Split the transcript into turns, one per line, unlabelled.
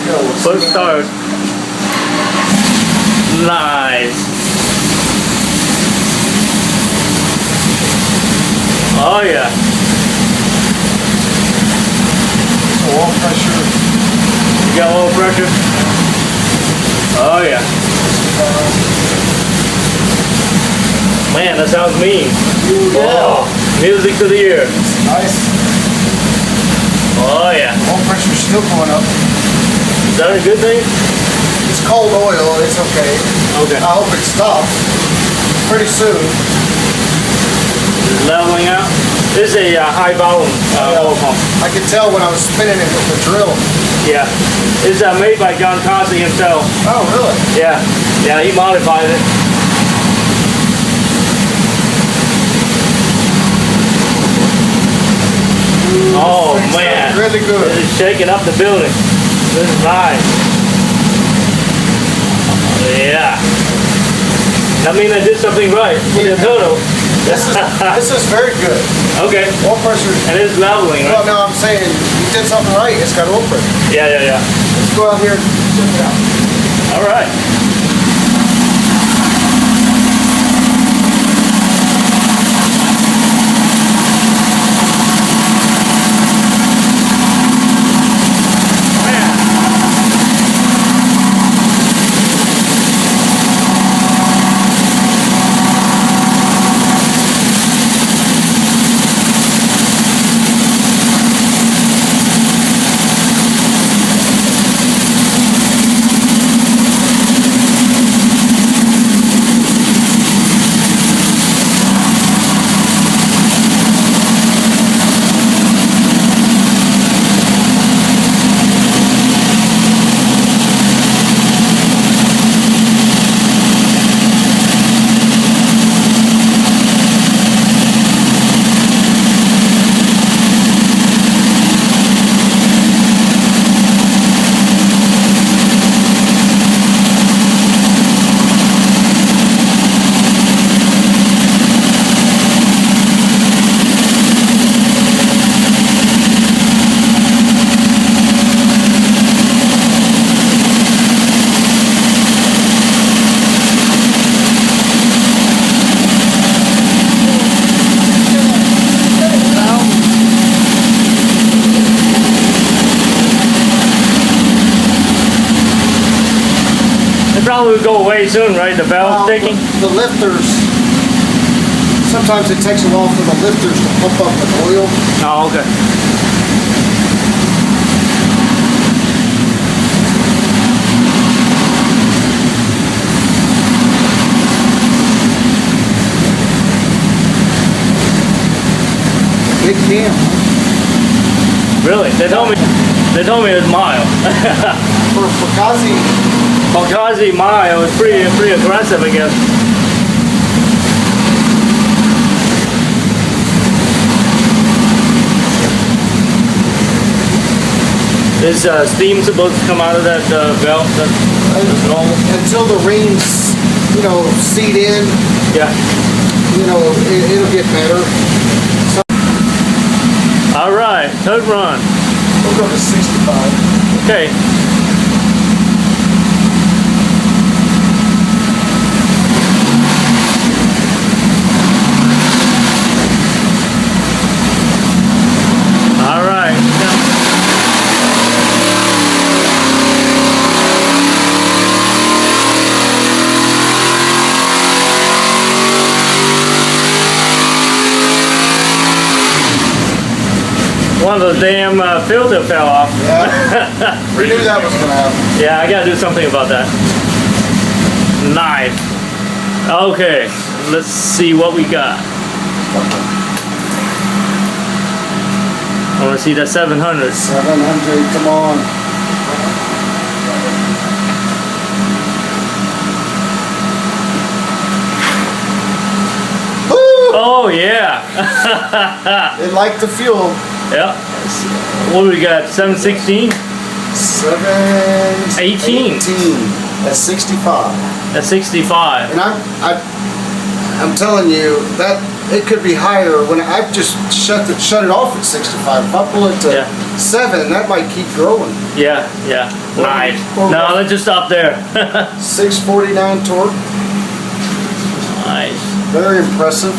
go.
Push start. Nice. Oh yeah.
Oil pressure.
You got oil pressure? Oh yeah. Man, that sounds mean. Oh, music to the ear.
Nice.
Oh yeah.
Oil pressure's still going up.
Is that a good thing?
It's cold oil, it's okay.
Okay.
I hope it stops pretty soon.
Leveling out. This is a high volume oil pump.
I could tell when I was spinning it with the drill.
Yeah. This is made by Jon Kaase himself.
Oh, really?
Yeah. Yeah, he modified it. Oh man.
Really good.
This is shaking up the building. This is nice. Yeah. I mean, I did something right with the total.
This is very good.
Okay.
Oil pressure.
And it's leveling, right?
Well, no, I'm saying you did something right. It's got oil pressure.
Yeah.
Let's go out here and check it out.
All right. Probably will go away soon, right? The valve sticking?
The lifters, sometimes it takes a while for the lifters to pump up the oil.
Oh, okay.
Big cam.
Really? They told me it was mild.
For
Kaase mild was pretty aggressive, I guess. Is steam supposed to come out of that valve? That's normal?
Until the rains, seed in,
Yeah.
it'll get better.
All right, third run.
We'll go to 65.
Okay. All right. One of the damn filter fell off.
Yeah. We knew that was going to happen.
Yeah, I gotta do something about that. Nice. Okay, let's see what we got. I want to see that 700.
700, come on. Woo!
Oh yeah.
It liked the fuel.
Yeah. What do we got? 716?
18. That's 65.
That's 65.
And I'm telling you that it could be higher. When I've just shut it off at 65. If I pull it to 7, that might keep growing.
Yeah, yeah. Nice.
or-
No, let's just stop there.
649 torque.
Nice.
Very impressive.